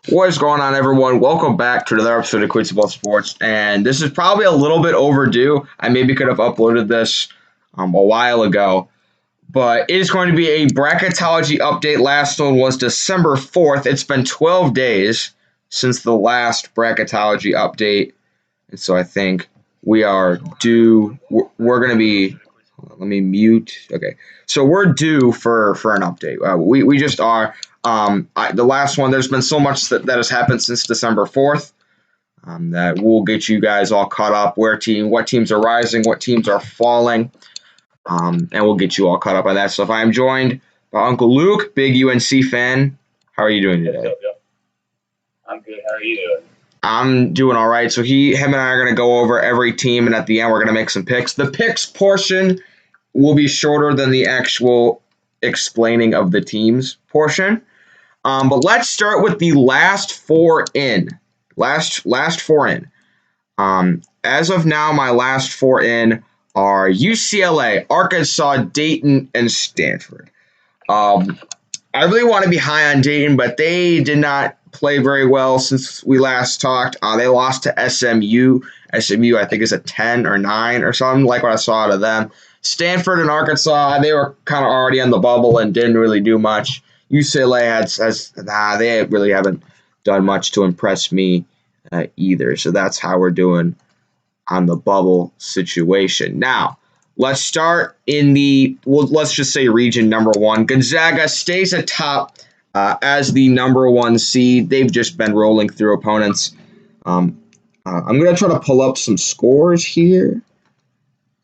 What is going on, everyone? Welcome back to another episode of Quincy Ball Sports, and this is probably a little bit overdue. I maybe could have uploaded this a while ago, but it is going to be a bracketology update. Last one was December 4th. It's been 12 days since the last bracketology update, and so I think we are due. We're going to be. Let me mute. Okay, so we're due for an update. We just are. The last one, there's been so much that has happened since December 4th that we'll get you guys all caught up. What teams are rising, what teams are falling, and we'll get you all caught up on that stuff. I am joined by Uncle Luke, big UNC fan. How are you doing today? What's up, yo? I'm good. How are you doing? I'm doing all right. So him and I are going to go over every team, and at the end we're going to make some picks. The picks portion will be shorter than the actual explaining of the teams portion. But let's start with the last four in. Last four in. As of now, my last four in are UCLA, Arkansas, Dayton, and Stanford. I really want to be high on Dayton, but they did not play very well since we last talked. They lost to SMU. SMU, I think, is a 10 or 9 or something, like what I saw out of them. Stanford and Arkansas, they were kind of already on the bubble and didn't really do much. UCLA they really haven't done much to impress me either. So that's how we're doing on the bubble situation. Now, let's start in let's just say region number 1. Gonzaga stays atop as the number 1 seed. They've just been rolling through opponents. I'm going to try to pull up some scores here,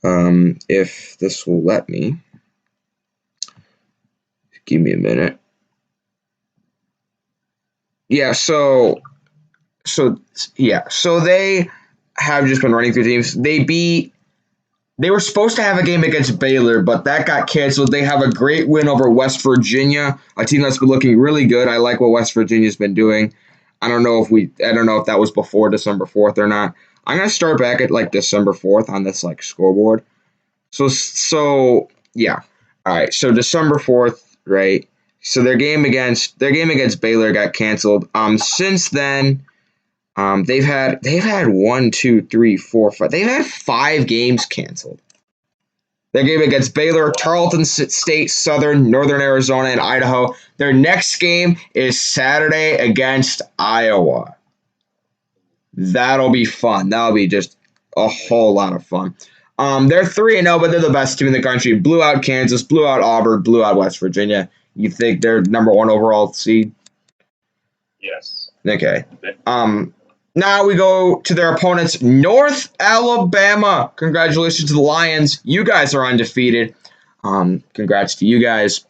if this will let me. Give me a minute. Yeah, so they have just been running through teams. They were supposed to have a game against Baylor, but that got canceled. They have a great win over West Virginia, a team that's been looking really good. I like what West Virginia's been doing. I don't know if that was before December 4th or not. I'm going to start back at December 4th on this scoreboard. So yeah. All right. So December 4th, right? So their game against Baylor got canceled. Since then, they've had 1, 2, 3, 4, 5. They've had 5 games canceled. Their game against Baylor, Tarleton State, Southern, Northern Arizona, and Idaho. Their next game is Saturday against Iowa. That'll be fun. That'll be just a whole lot of fun. They're 3-0, but they're the best team in the country. Blew out Kansas, blew out Auburn, blew out West Virginia. You think they're number 1 overall seed? Yes. Okay. Now we go to their opponents, North Alabama. Congratulations to the Lions. You guys are undefeated. Congrats to you guys.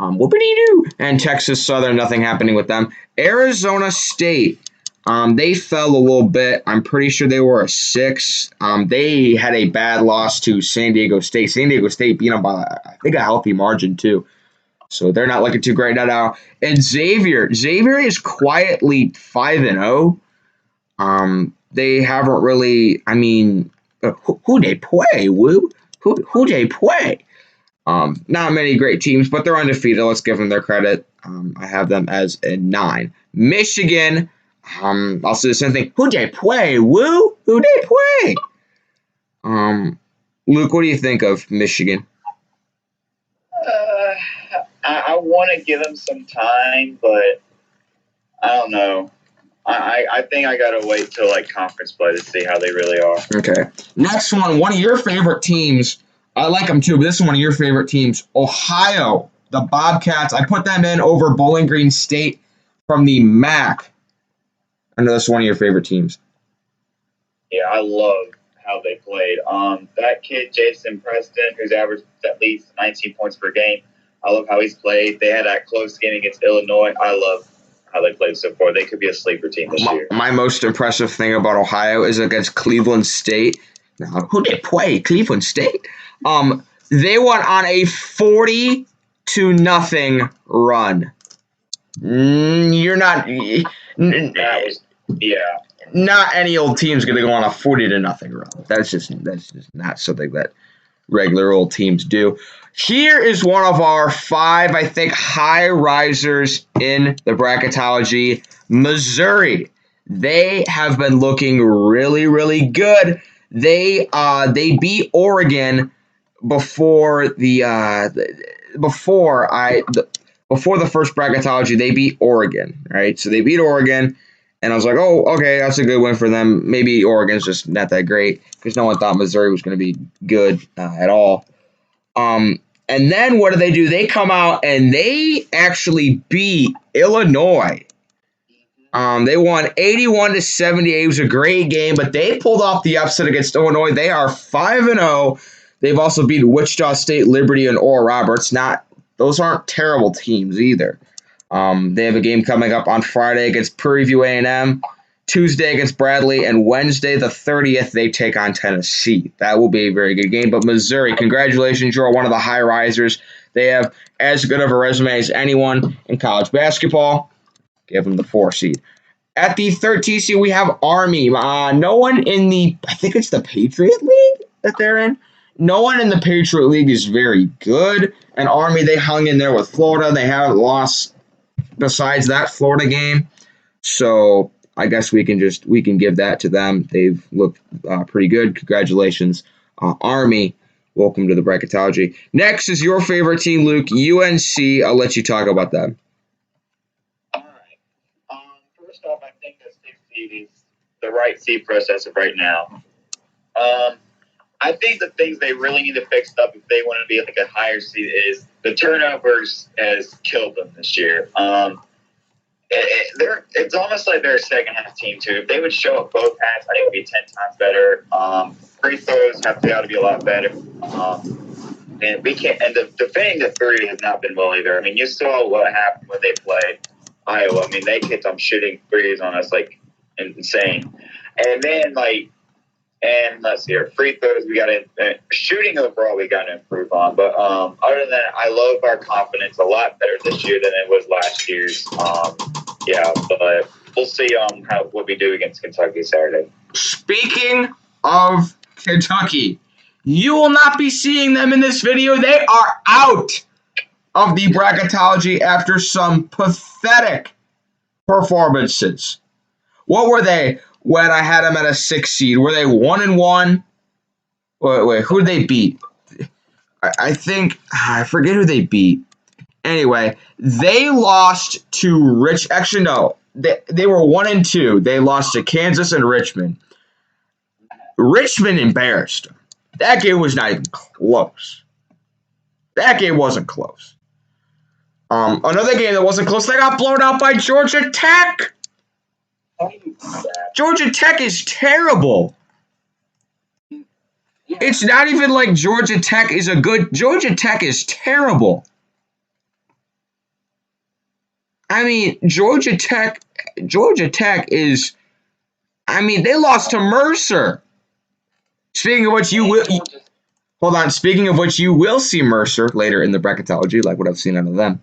Whoopity-doo. And Texas Southern, nothing happening with them. Arizona State. They fell a little bit. I'm pretty sure they were a 6. They had a bad loss to San Diego State. San Diego State beat them by, I think, a healthy margin, too. So they're not looking too great now. And Xavier is quietly 5-0. They haven't really, who they play, Woo? Who they play? Not many great teams, but they're undefeated. Let's give them their credit. I have them as a 9. Michigan, I'll say the same thing. Who they play, Woo? Who they play? Luke, what do you think of Michigan? I want to give them some time, but I don't know. I think I got to wait till conference play to see how they really are. Okay. Next one of your favorite teams. I like them too, but this is one of your favorite teams. Ohio, the Bobcats. I put them in over Bowling Green State from the MAC. I know that's one of your favorite teams. Yeah, I love how they played. That kid, Jason Preston, who's averaged at least 19 points per game, I love how he's played. They had that close game against Illinois. I love how they played so far. They could be a sleeper team this year. My most impressive thing about Ohio is against Cleveland State. Now, who they play? Cleveland State? They went on a 40-0 run. You're not. That was, yeah. Not any old team's going to go on a 40-0 run. That's just not something that regular old teams do. Here is one of our 5, I think, high risers in the bracketology. Missouri. They have been looking really, really good. They beat Oregon before the first bracketology. They beat Oregon, right? So they beat Oregon, and I was like, oh, okay, that's a good win for them. Maybe Oregon's just not that great because no one thought Missouri was going to be good at all. And then what do? They come out and they actually beat Illinois. They won 81-78. It was a great game, but they pulled off the upset against Illinois. They are 5-0. They've also beat Wichita State, Liberty, and Oral Roberts. Those aren't terrible teams either. They have a game coming up on Friday against Prairie View A&M, Tuesday against Bradley, and Wednesday the 30th they take on Tennessee. That will be a very good game. But Missouri, congratulations, you're one of the high risers. They have as good of a resume as anyone in college basketball. Give them the 4 seed. At the 13th seed, we have Army. No one in I think it's the Patriot League that they're in. No one in the Patriot League is very good. And Army, they hung in there with Florida. They haven't lost besides that Florida game. So I guess we can give that to them. They've looked pretty good. Congratulations, Army. Welcome to the bracketology. Next is your favorite team, Luke, UNC. I'll let you talk about them. All right. First off, I think the 6th seed is the right seed for us as of right now. I think the things they really need to fix up if they want to be like a higher seed is the turnovers has killed them this year. It's almost like they're a second half team too. If they would show up both halves, I think it would be 10 times better. Free throws have got to be a lot better. And we can't. And defending the 3 has not been well either. I mean, you saw what happened when they played Iowa. I mean, they kept on shooting threes on us like insane. And then and let's see here, free throws we got to shooting overall we got to improve on. But other than that, I love our confidence a lot better this year than it was last year's. But we'll see what we do against Kentucky Saturday. Speaking of Kentucky, you will not be seeing them in this video. They are out of the bracketology after some pathetic performances. What were they when I had them at a 6 seed? Were they 1-1? Wait, who did they beat? I think I forget who they beat. Anyway, they lost to Actually, no. They were 1-2. They lost to Kansas and Richmond. Richmond embarrassed them. That game was not even close. That game wasn't close. Another game that wasn't close, they got blown out by Georgia Tech. Georgia Tech is terrible. It's not even like Georgia Tech is a good... Georgia Tech is terrible. I mean, Georgia Tech is... I mean, they lost to Mercer. Speaking of which, you will... Hold on. Speaking of which, you will see Mercer later in the bracketology, like what I've seen out of them.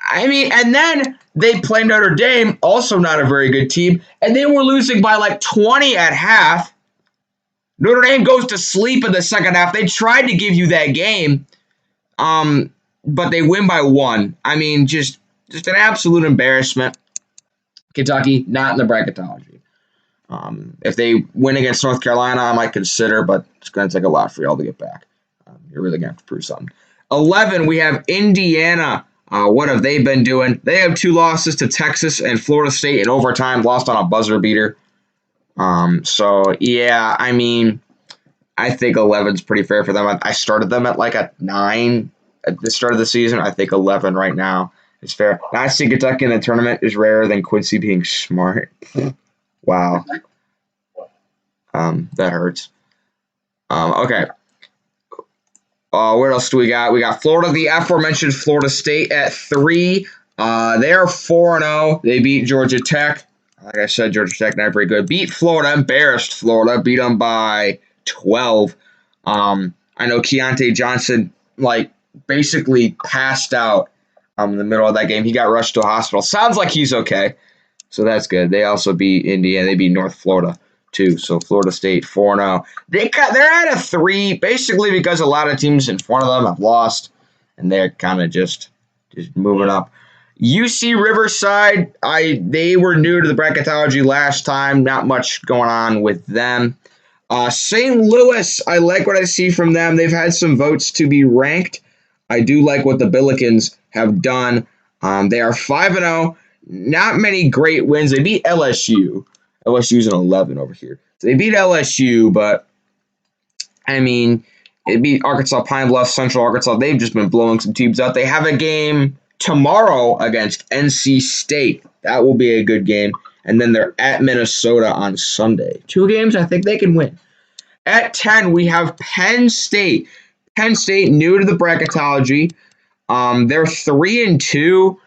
I mean, and then they play Notre Dame, also not a very good team, and they were losing by like 20 at half. Notre Dame goes to sleep in the second half. They tried to give you that game, but they win by 1. I mean, just an absolute embarrassment. Kentucky, not in the bracketology. If they win against North Carolina, I might consider, but it's going to take a lot for y'all to get back. You're really going to have to prove something. 11, we have Indiana. What have they been doing? They have 2 losses to Texas and Florida State in overtime, lost on a buzzer beater. So, yeah, I mean, I think 11's pretty fair for them. I started them at like a 9 at the start of the season. I think 11 right now is fair. Not seeing Kentucky in the tournament is rarer than Quincy being smart. Wow. That hurts. Okay. What else do we got? We got Florida, the aforementioned Florida State at 3. They're 4-0. They beat Georgia Tech. Like I said, Georgia Tech not very good. Beat Florida, embarrassed Florida, beat them by 12. I know Keontae Johnson, basically passed out in the middle of that game. He got rushed to a hospital. Sounds like he's okay, so that's good. They also beat Indiana. They beat North Florida. too. So Florida State 4-0. They're at a 3, basically because a lot of teams in front of them have lost, and they're kind of just moving up. UC Riverside, they were new to the bracketology last time. Not much going on with them. St. Louis, I like what I see from them. They've had some votes to be ranked. I do like what the Billikens have done. They are 5-0. Not many great wins. They beat LSU. LSU's an 11 over here. So they beat LSU, but, I mean, they beat Arkansas, Pine Bluff, Central Arkansas. They've just been blowing some teams out. They have a game tomorrow against NC State. That will be a good game. And then they're at Minnesota on Sunday. 2 games I think they can win. At 10, we have Penn State. Penn State, new to the bracketology. They're 3-2.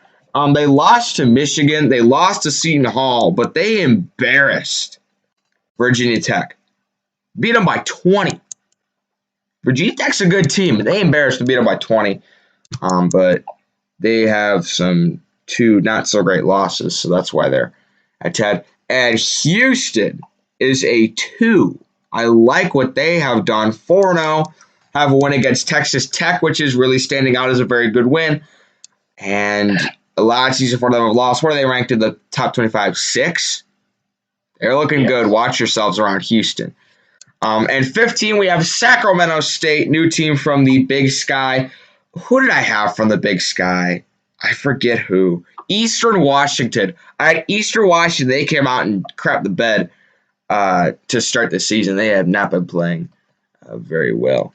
They lost to Michigan. They lost to Seton Hall, but they embarrassed Virginia Tech. Beat them by 20. Virginia Tech's a good team, but they embarrassed to beat them by 20. But they have some 2 not-so-great losses, so that's why they're at 10. And Houston is a 2. I like what they have done. 4-0. Have a win against Texas Tech, which is really standing out as a very good win. And a lot of seasons for them have lost. What are they ranked in the top 25? 6? They're looking good. Watch yourselves around Houston. And 15, we have Sacramento State, new team from the Big Sky. Who did I have from the Big Sky? I forget who. Eastern Washington. I had Eastern Washington. They came out and crapped the bed to start the season. They have not been playing very well.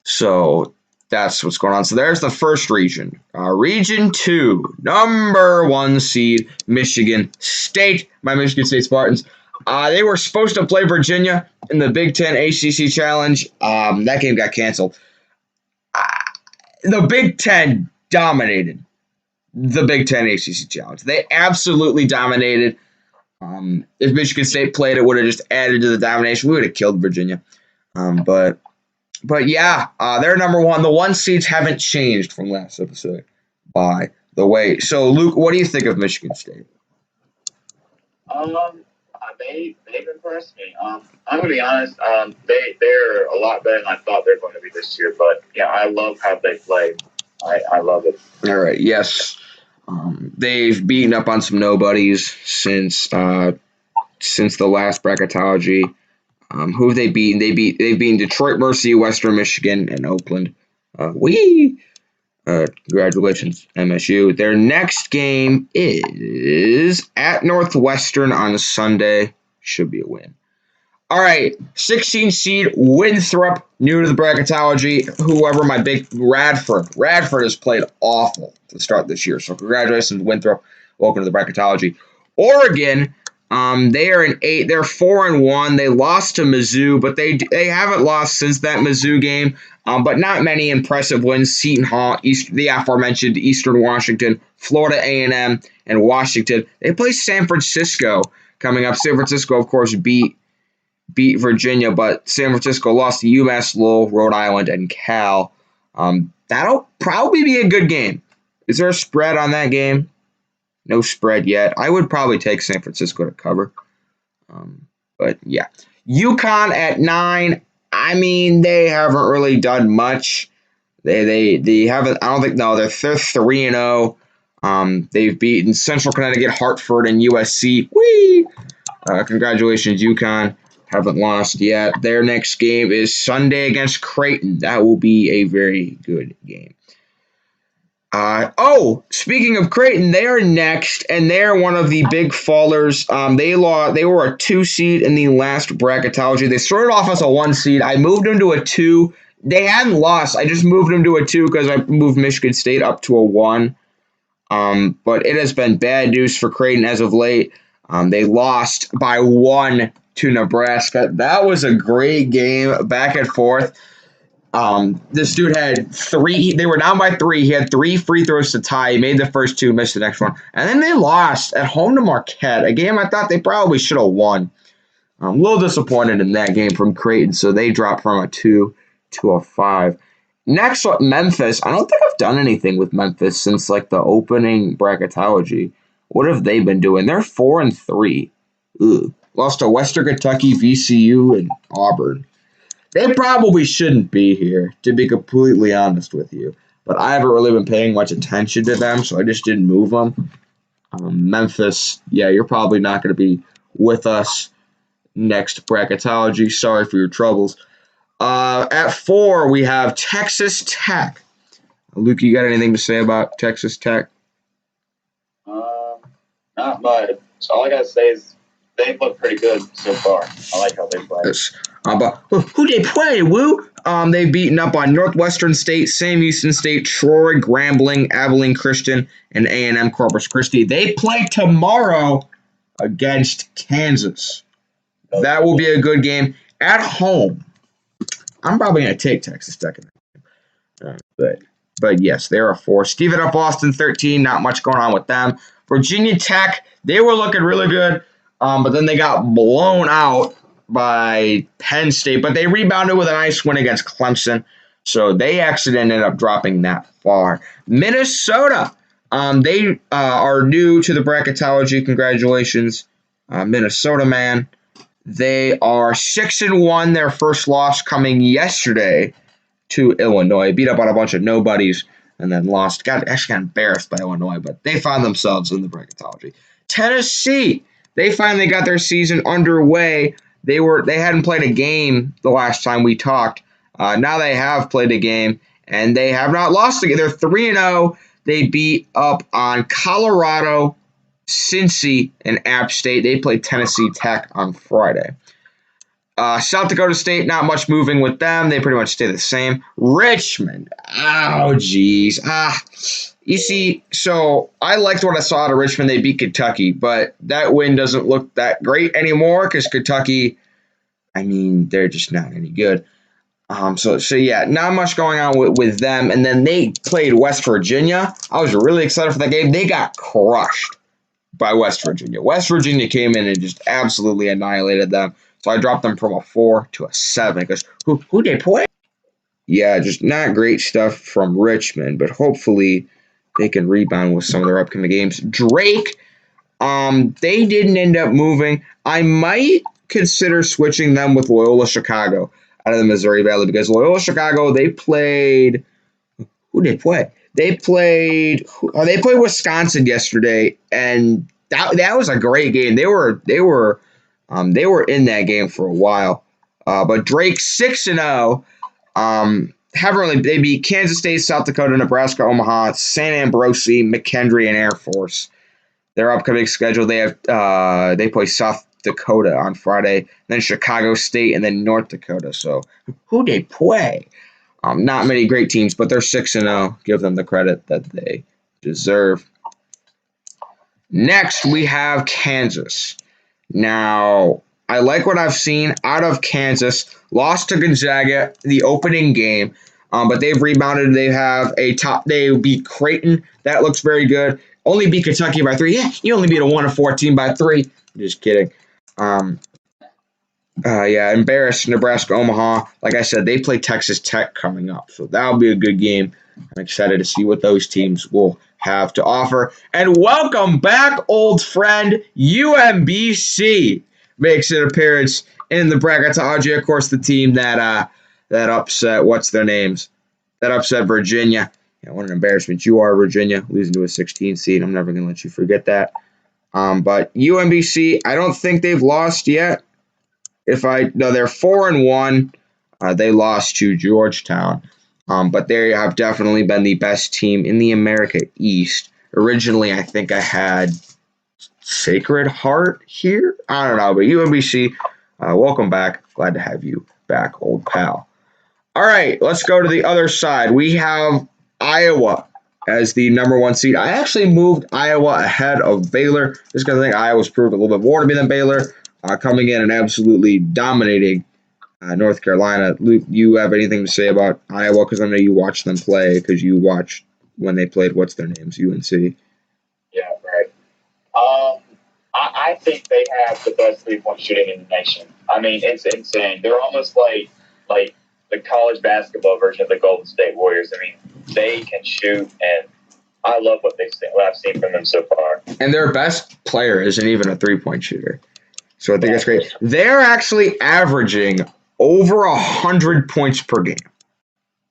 So that's what's going on. So there's the first region. Region 2, number 1 seed, Michigan State. My Michigan State Spartans. They were supposed to play Virginia in the Big Ten ACC Challenge. That game got canceled. The Big Ten dominated the Big Ten ACC Challenge. They absolutely dominated. If Michigan State played, it would have just added to the domination. We would have killed Virginia. But yeah, they're number 1. The 1 seeds haven't changed from last episode, by the way. So, Luke, what do you think of Michigan State? They've impressed me. I'm gonna be honest. They're a lot better than I thought they're going to be this year. But yeah, I love how they play. I love it. All right. Yes, they've beaten up on some nobodies since the last bracketology. Who have they beaten? They've beaten Detroit, Mercy, Western Michigan, and Oakland. Congratulations, MSU. Their next game is at Northwestern on Sunday. Should be a win. All right, 16 seed Winthrop, new to the bracketology. Whoever my big Radford. Radford has played awful to start this year. So congratulations, Winthrop. Welcome to the bracketology. Oregon. They are an 8. They're 4-1. They lost to Mizzou, but they haven't lost since that Mizzou game. But not many impressive wins. Seton Hall, the aforementioned Eastern Washington, Florida A&M, and Washington. They play San Francisco coming up. San Francisco, of course, beat Virginia, but San Francisco lost to UMass Lowell, Rhode Island, and Cal. That'll probably be a good game. Is there a spread on that game? No spread yet. I would probably take San Francisco to cover. But yeah. UConn at 9. I mean, they haven't really done much. They haven't. I don't think. No, they're 3-0. They've beaten Central Connecticut, Hartford, and USC. Whee! Congratulations, UConn. Haven't lost yet. Their next game is Sunday against Creighton. That will be a very good game. Speaking of Creighton, they are next, and they are one of the big fallers. They were a 2 seed in the last bracketology. They started off as a 1 seed. I moved them to a 2. They hadn't lost. I just moved them to a 2 because I moved Michigan State up to a 1. But it has been bad news for Creighton as of late. They lost by 1 to Nebraska. That was a great game, back and forth. This dude had 3. They were down by 3. He had 3 free throws to tie. He made the first 2, missed the next one. And then they lost at home to Marquette, a game I thought they probably should have won. I'm a little disappointed in that game from Creighton, so they dropped from a 2 to a 5. Next up, Memphis. I don't think I've done anything with Memphis since like the opening bracketology. What have they been doing? They're 4-3. Ugh. Lost to Western Kentucky, VCU, and Auburn. They probably shouldn't be here, to be completely honest with you. But I haven't really been paying much attention to them, so I just didn't move them. Memphis, yeah, you're probably not going to be with us next bracketology. Sorry for your troubles. At 4, we have Texas Tech. Luke, you got anything to say about Texas Tech? Not much. So all I got to say is they look pretty good so far. I like how they play. Yes. But who they play, Woo? They've beaten up on Northwestern State, Sam Houston State, Troy, Grambling, Abilene Christian, and A&M Corpus Christi. They play tomorrow against Kansas. That will be a good game at home. I'm probably going to take Texas Tech in that game. But yes, they're a 4. Stephen F. Austin, 13. Not much going on with them. Virginia Tech, they were looking really good, but then they got blown out by Penn State. But they rebounded with a nice win against Clemson. So they actually ended up dropping that far. Minnesota, they are new to the bracketology. Congratulations, Minnesota, man. They are 6-1. Their first loss coming yesterday to Illinois. Beat up on a bunch of nobodies and then lost. Actually got embarrassed by Illinois, but they found themselves in the bracketology. Tennessee, they finally got their season underway. They hadn't played a game the last time we talked. Now they have played a game, and they have not lost again. They're 3-0. They beat up on Colorado, Cincy, and App State. They played Tennessee Tech on Friday. South Dakota State, not much moving with them. They pretty much stay the same. Richmond. Oh, geez. You see, so I liked what I saw out of Richmond. They beat Kentucky, but that win doesn't look that great anymore because Kentucky, I mean, they're just not any good. So yeah, not much going on with them. And then they played West Virginia. I was really excited for that game. They got crushed by West Virginia. West Virginia came in and just absolutely annihilated them. So I dropped them from a 4 to a 7 because who they play? Yeah, just not great stuff from Richmond, but hopefully they can rebound with some of their upcoming games. Drake, they didn't end up moving. I might consider switching them with Loyola Chicago out of the Missouri Valley because Loyola Chicago, they played. Who did they play? They played Wisconsin yesterday, and that was a great game. They were in that game for a while. But Drake 6-0. They beat Kansas State, South Dakota, Nebraska, Omaha, San Ambrosi, McKendree, and Air Force. Their upcoming schedule, they play South Dakota on Friday, then Chicago State, and then North Dakota. So who they play? Not many great teams, but they're 6-0. Give them the credit that they deserve. Next, we have Kansas. Now, I like what I've seen out of Kansas. Lost to Gonzaga the opening game, but they've rebounded. They beat Creighton. That looks very good. Only beat Kentucky by 3. Yeah, you only beat a 1-4 team by 3. Just kidding. Embarrassed Nebraska, Omaha. Like I said, they play Texas Tech coming up, so that'll be a good game. I'm excited to see what those teams will have to offer. And welcome back, old friend, UMBC makes an appearance in the bracketology. Of course, the team that upset, what's their names? That upset Virginia. Yeah, what an embarrassment you are, Virginia, losing to a 16 seed. I'm never going to let you forget that. But UMBC, I don't think they've lost yet. They're 4-1. They lost to Georgetown. But they have definitely been the best team in the America East. Originally, I think I had Sacred Heart here. I don't know, but UMBC, welcome back. Glad to have you back, old pal. All right, let's go to the other side. We have Iowa as the number 1 seed. I actually moved Iowa ahead of Baylor just because I think Iowa's proved a little bit more to me than Baylor, coming in and absolutely dominating North Carolina. Luke, you have anything to say about Iowa? Because I know you watched them play because you watched when they played, what's their names, UNC. Yeah, right. I think they have the best 3-point shooting in the nation. I mean, it's insane. They're almost like the college basketball version of the Golden State Warriors. I mean, they can shoot, and I love what I've seen from them so far. And their best player isn't even a 3-point shooter. So I think that's great. They're actually averaging over 100 points per game.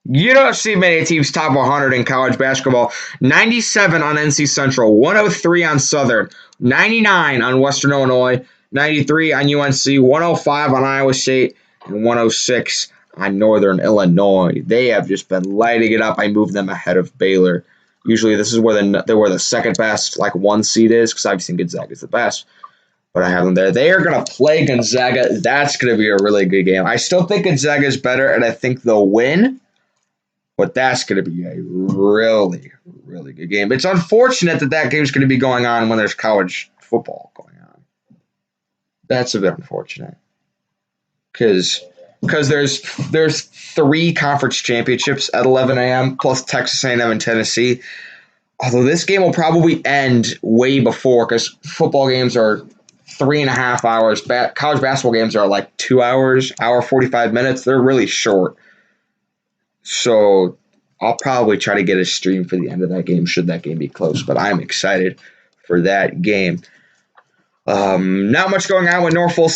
You don't see many teams top 100 in college basketball. 97 on NC Central, 103 on Southern, 99 on Western Illinois, 93 on UNC, 105 on Iowa State, and 106 on Northern Illinois. They have just been lighting it up. I moved them ahead of Baylor. Usually this is where the second best, like, 1 seed is, because obviously Gonzaga is the best. But I have them there. They are going to play Gonzaga. That's going to be a really good game. I still think Gonzaga is better, and I think they'll win. But that's going to be a really, really good game. It's unfortunate that game is going to be going on when there's college football going on. That's a bit unfortunate. Because there's 3 conference championships at 11 a.m. plus Texas A&M and Tennessee. Although this game will probably end way before because football games are 3.5 hours. College basketball games are like 2 hours, hour 45 minutes. They're really short. So I'll probably try to get a stream for the end of that game should that game be close. But I'm excited for that game. Not much going on with Norfolk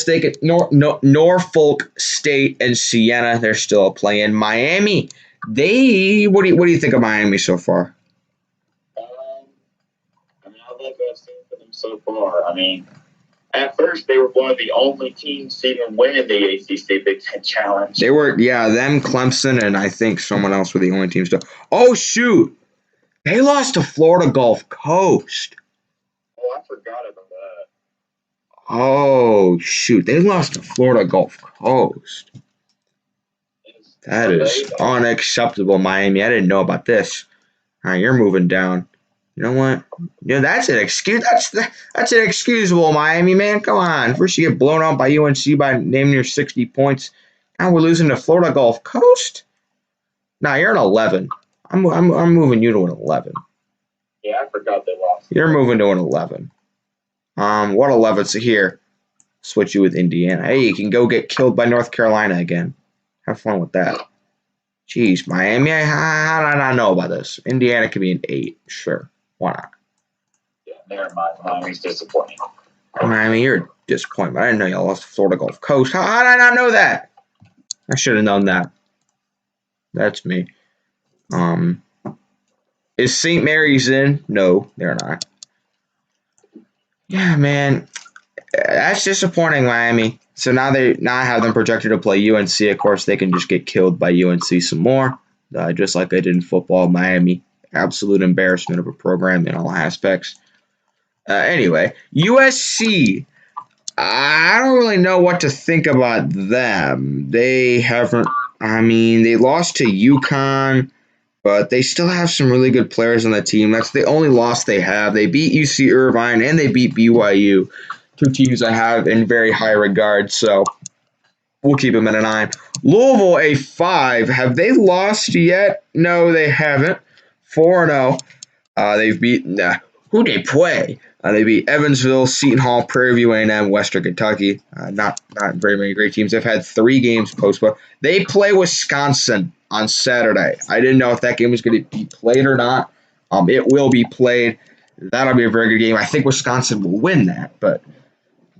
State and Siena. They're still playing. Miami. What do you think of Miami so far? I love what I've seen from them so far. I mean, at first, they were one of the only teams to even win the ACC Big Ten Challenge. They were, them, Clemson, and I think someone else were the only teams to. Oh, shoot. They lost to Florida Gulf Coast. Oh, I forgot about that. Oh, shoot. They lost to Florida Gulf Coast. That is unacceptable, Miami. I didn't know about this. All right, you're moving down. You know what? That's an excuse. That's inexcusable, Miami, man. Come on. First you get blown out by UNC by naming your 60 points. Now we're losing to Florida Gulf Coast. Nah, you're an 11. I'm moving you to an 11. Yeah, I forgot they lost. You're moving to an 11. What 11? So here, switch you with Indiana. Hey, you can go get killed by North Carolina again. Have fun with that. Jeez, Miami. How did I not know about this? Indiana could be an 8. Sure. Why not? Yeah, never mind. Miami's disappointing. Miami, you're a disappointment. I didn't know y'all lost to Florida Gulf Coast. How did I not know that? I should have known that. That's me. Is St. Mary's in? No, they're not. Yeah, man. That's disappointing, Miami. So now I have them projected to play UNC. Of course, they can just get killed by UNC some more, just like they did in football. Miami, absolute embarrassment of a program in all aspects. Anyway, USC. I don't really know what to think about them. They haven't. I mean, they lost to UConn, but they still have some really good players on the team. That's the only loss they have. They beat UC Irvine and they beat BYU. 2 teams I have in very high regard, so we'll keep them at a 9. Louisville, a 5. Have they lost yet? No, they haven't. 4-0. They've beaten who they play? They beat Evansville, Seton Hall, Prairie View A&M, Western Kentucky. Not very many great teams. They've had 3 games postponed. They play Wisconsin on Saturday. I didn't know if that game was going to be played or not. It will be played. That'll be a very good game. I think Wisconsin will win that, but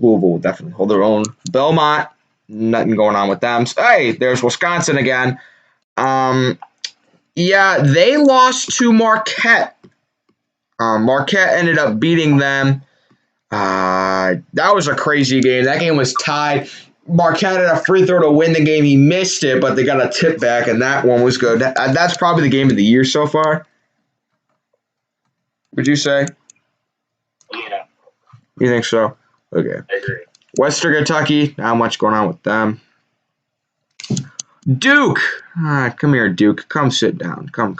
Louisville will definitely hold their own. Belmont, nothing going on with them. So, hey, there's Wisconsin again. Yeah, they lost to Marquette. Marquette ended up beating them. That was a crazy game. That game was tied. Marquette had a free throw to win the game. He missed it, but they got a tip back, and that one was good. That's probably the game of the year so far. Would you say? Yeah. You think so? Okay. I agree. Western Kentucky, not much going on with them. Duke. Come here, Duke. Come sit down. Come.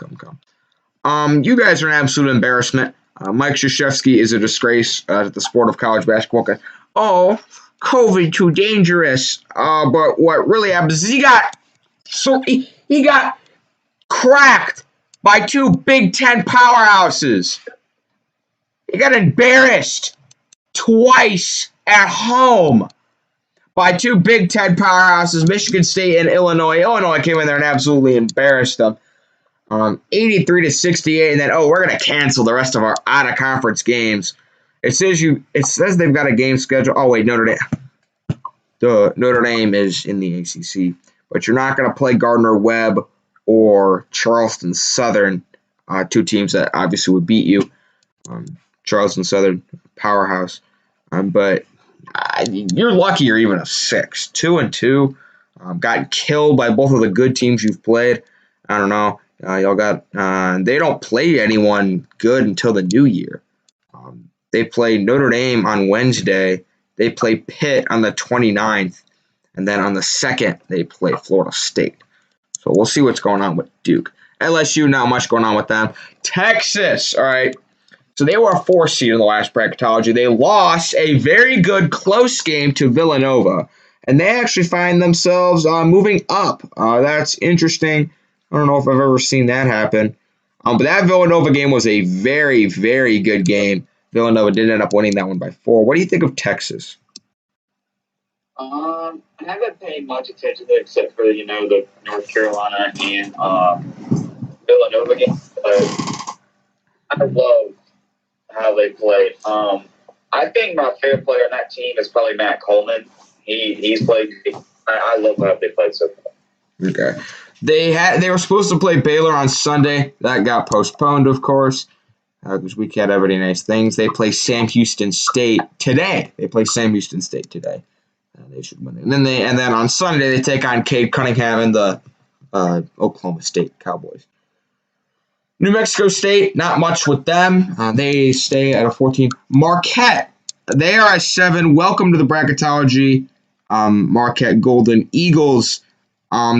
You guys are an absolute embarrassment. Mike Krzyzewski is a disgrace to the sport of college basketball. Oh, COVID too dangerous. But what really happens is he got cracked by 2 Big Ten powerhouses. He got embarrassed twice at home by 2 Big Ten powerhouses, Michigan State and Illinois. Illinois came in there and absolutely embarrassed them. 83-68, and then we're gonna cancel the rest of our out of conference games. It says they've got a game schedule. Oh wait, Notre Dame. Notre Dame is in the ACC, but you're not going to play Gardner-Webb or Charleston Southern, two teams that obviously would beat you. Charleston Southern, powerhouse. But you're lucky you're even a 6. 2-2. Got killed by both of the good teams you've played. I don't know. Y'all got. They don't play anyone good until the new year. They play Notre Dame on Wednesday. They play Pitt on the 29th. And then on the 2nd, they play Florida State. So we'll see what's going on with Duke. LSU, not much going on with them. Texas, all right. So they were a 4 seed in the last bracketology. They lost a very good close game to Villanova. And they actually find themselves moving up. That's interesting. I don't know if I've ever seen that happen. But that Villanova game was a very, very good game. Villanova did end up winning that one by 4. What do you think of Texas? I haven't paid much attention to it except for, the North Carolina and Villanova game. But I love how they play. I think my favorite player on that team is probably Matt Coleman. He's played. I love how they played so far. Okay. They were supposed to play Baylor on Sunday. That got postponed, of course, because we can't have any nice things. They play Sam Houston State today. They should win it. And then on Sunday they take on Cade Cunningham and the Oklahoma State Cowboys. New Mexico State, not much with them. They stay at a 14. Marquette, they are at 7. Welcome to the bracketology. Marquette Golden Eagles. I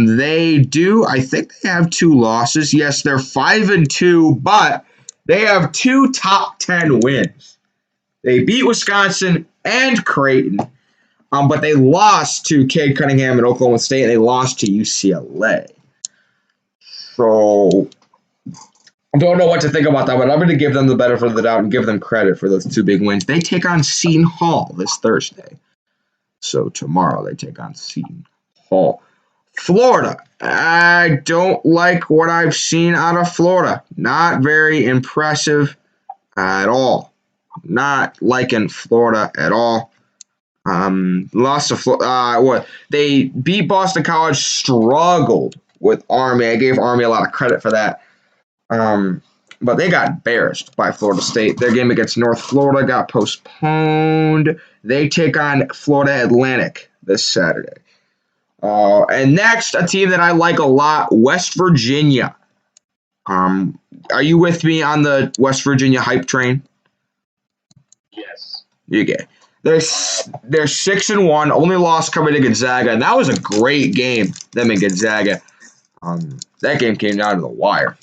think they have 2 losses. Yes, they're 5-2, but they have 2 top 10 wins. They beat Wisconsin and Creighton, but they lost to Cade Cunningham and Oklahoma State, and they lost to UCLA. So I don't know what to think about that, but I'm going to give them the benefit of the doubt and give them credit for those 2 big wins. They take on Seton Hall this Thursday. So tomorrow they take on Seton Hall. Florida. I don't like what I've seen out of Florida. Not very impressive at all. Not liking Florida at all. Lost to Florida. They beat Boston College, struggled with Army. I gave Army a lot of credit for that. But they got embarrassed by Florida State. Their game against North Florida got postponed. They take on Florida Atlantic this Saturday. And next, a team that I like a lot, West Virginia. Are you with me on the West Virginia hype train? Yes. Okay. They're 6-1, only loss coming to Gonzaga, and that was a great game, them and Gonzaga. That game came down to the wire.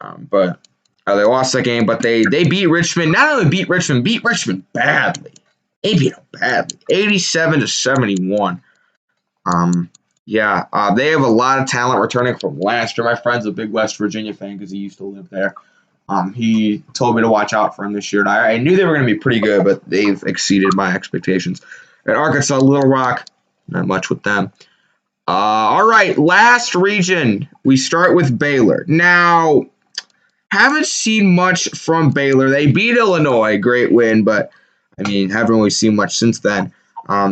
But they lost that game, but they beat Richmond. Not only beat Richmond badly. They beat them badly, 87-71. They have a lot of talent returning from last year. My friend's a big West Virginia fan because he used to live there. He told me to watch out for him this year, and I knew they were going to be pretty good, but they've exceeded my expectations. At Arkansas, Little Rock, not much with them. All right, last region. We start with Baylor. Now, haven't seen much from Baylor. They beat Illinois, great win, but haven't really seen much since then.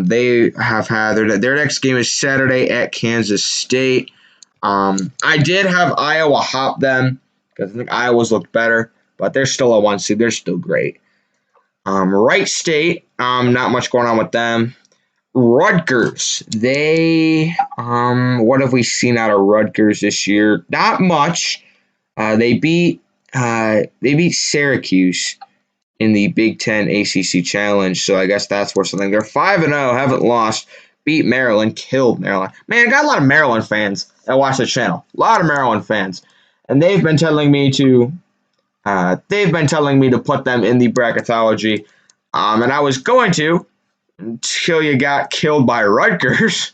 They have had their next game is Saturday at Kansas State. I did have Iowa hop them because I think Iowa's looked better, but they're still a 1 seed. They're still great. Wright State, not much going on with them. Rutgers, what have we seen out of Rutgers this year? Not much. They beat Syracuse in the Big Ten ACC Challenge, so I guess that's worth something. They're 5-0, haven't lost. Beat Maryland, killed Maryland. Man, got a lot of Maryland fans that watch the channel. A lot of Maryland fans, and they've been telling me to put them in the bracketology, and I was going to until you got killed by Rutgers,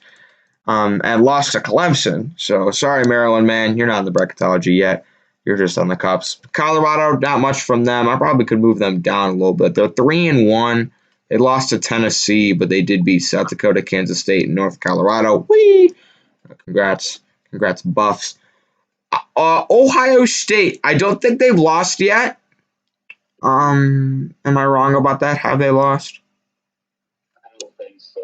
and lost to Clemson. So sorry, Maryland man, you're not in the bracketology yet. You're just on the cups. Colorado, not much from them. I probably could move them down a little bit. They're 3-1. They lost to Tennessee, but they did beat South Dakota, Kansas State, and North Colorado. Whee! Congrats, Buffs. Ohio State. I don't think they've lost yet. Am I wrong about that? Have they lost? I don't think so.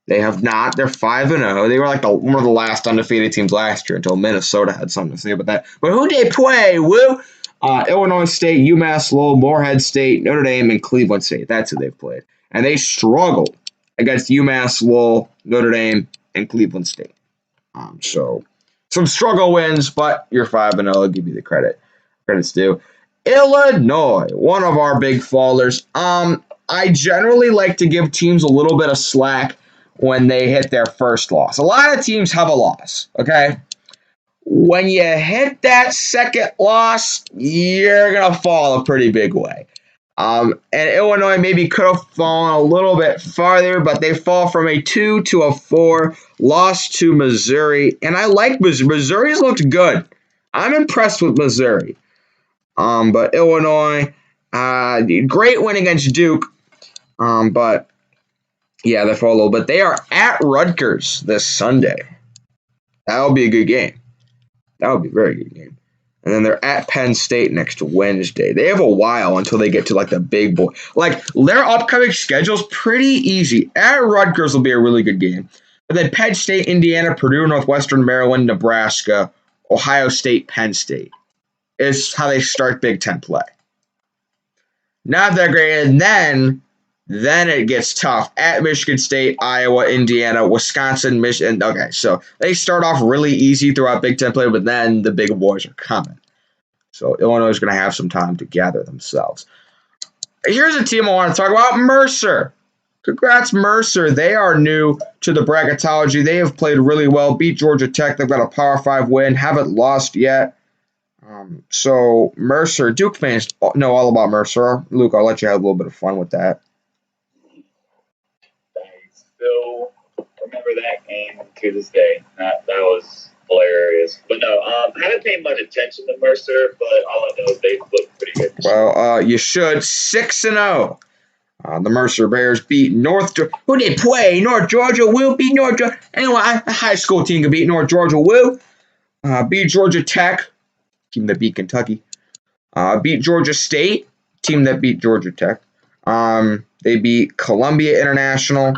They have not. They're 5-0. They were like one of the last undefeated teams last year until Minnesota had something to say about that. But who they play? Woo! Illinois State, UMass Lowell, Morehead State, Notre Dame, and Cleveland State. That's who they've played. And they struggled against UMass Lowell, Notre Dame, and Cleveland State. So some struggle wins, but you're 5-0. I'll give you the credit. Credit's due. Illinois, one of our big fallers. I generally like to give teams a little bit of slack when they hit their first loss. A lot of teams have a loss, okay? When you hit that second loss, you're going to fall a pretty big way. And Illinois maybe could have fallen a little bit farther, but they fall from a 2 to a 4, lost to Missouri. And I like Missouri. Missouri's looked good. I'm impressed with Missouri. But Illinois, great win against Duke. But yeah, they fall a little bit. They are at Rutgers this Sunday. That'll be a good game. That'll be a very good game. And then they're at Penn State next Wednesday. They have a while until they get to like the big boy. Like their upcoming schedule's pretty easy. At Rutgers will be a really good game. But then Penn State, Indiana, Purdue, Northwestern, Maryland, Nebraska, Ohio State, Penn State is how they start Big Ten play. Not that great. And then it gets tough at Michigan State, Iowa, Indiana, Wisconsin, Michigan. Okay, so they start off really easy throughout Big Ten play, but then the big boys are coming. So Illinois is going to have some time to gather themselves. Here's a team I want to talk about, Mercer. Congrats, Mercer. They are new to the bracketology. They have played really well, beat Georgia Tech. They've got a Power 5 win, haven't lost yet. So Mercer, Duke fans know all about Mercer. Luke, I'll let you have a little bit of fun with that. Still remember that game to this day. That was hilarious. But no, I haven't paid much attention to Mercer, but all I know is they look pretty good. Well, you should. 6-0. The Mercer Bears beat who they play? North Georgia will beat North Georgia. Anyway, a high school team can beat North Georgia will. Beat Georgia Tech, team that beat Kentucky. Beat Georgia State, team that beat Georgia Tech. They beat Columbia International,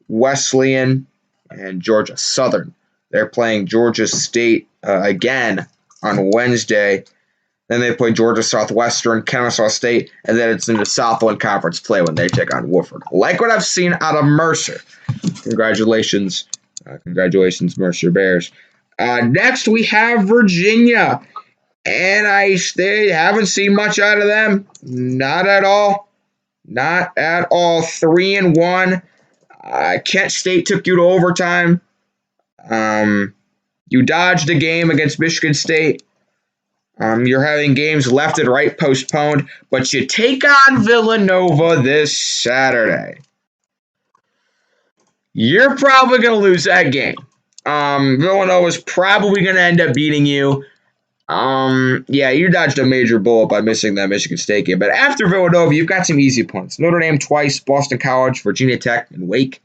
Wesleyan, and Georgia Southern. They're playing Georgia State again on Wednesday. Then they play Georgia Southwestern, Kennesaw State, and then it's in the Southland Conference play when they take on Wofford. Like what I've seen out of Mercer. Congratulations. Congratulations, Mercer Bears. Next, we have Virginia. And they haven't seen much out of them. Not at all. Not at all. 3-1. Kent State took you to overtime. You dodged a game against Michigan State. You're having games left and right postponed, but you take on Villanova this Saturday. You're probably going to lose that game. Villanova's probably going to end up beating you. Yeah, you dodged a major bullet by missing that Michigan State game. But after Villanova, you've got some easy opponents. Notre Dame twice, Boston College, Virginia Tech, and Wake.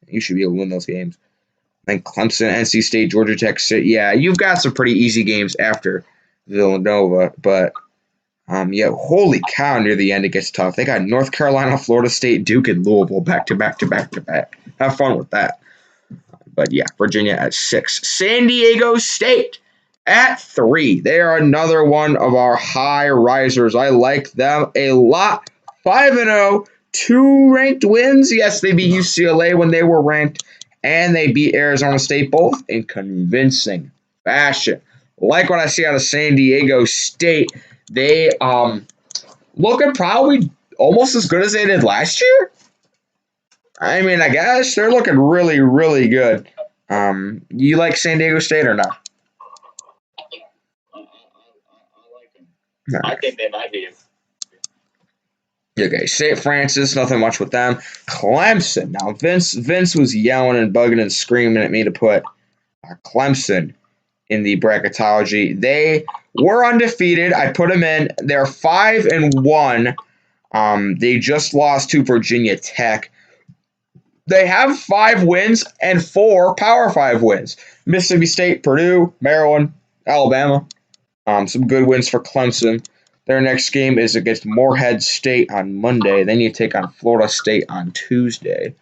You should be able to win those games. Then Clemson, NC State, Georgia Tech. Yeah, you've got some pretty easy games after Villanova. But, yeah, holy cow, near the end it gets tough. They got North Carolina, Florida State, Duke, and Louisville back to back to back to back. Have fun with that. But, yeah, Virginia at 6. San Diego State at 3. They are another one of our high risers. I like them a lot. 5-0, 2 ranked wins. Yes, they beat UCLA when they were ranked, and they beat Arizona State, both in convincing fashion. Like what I see out of San Diego State, they looking probably almost as good as they did last year. I mean, I guess they're looking really, really good. You like San Diego State or not? I like them. Right. I think they might be. Okay, St. Francis, nothing much with them. Clemson. Now, Vince was yelling and bugging and screaming at me to put Clemson in the bracketology. They were undefeated. I put them in. They're 5-1. They just lost to Virginia Tech. They have 5 wins and 4 Power 5 wins. Mississippi State, Purdue, Maryland, Alabama. Some good wins for Clemson. Their next game is against Morehead State on Monday. Then you take on Florida State on Tuesday.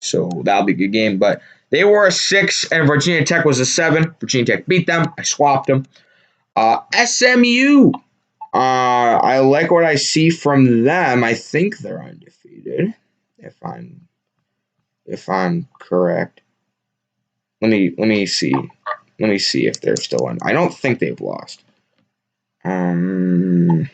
So that'll be a good game. But they were a 6, and Virginia Tech was a 7. Virginia Tech beat them. I swapped them. SMU. I like what I see from them. I think they're undefeated, if I'm correct. Let me see. Let me see if they're still on. I don't think they've lost. SMU.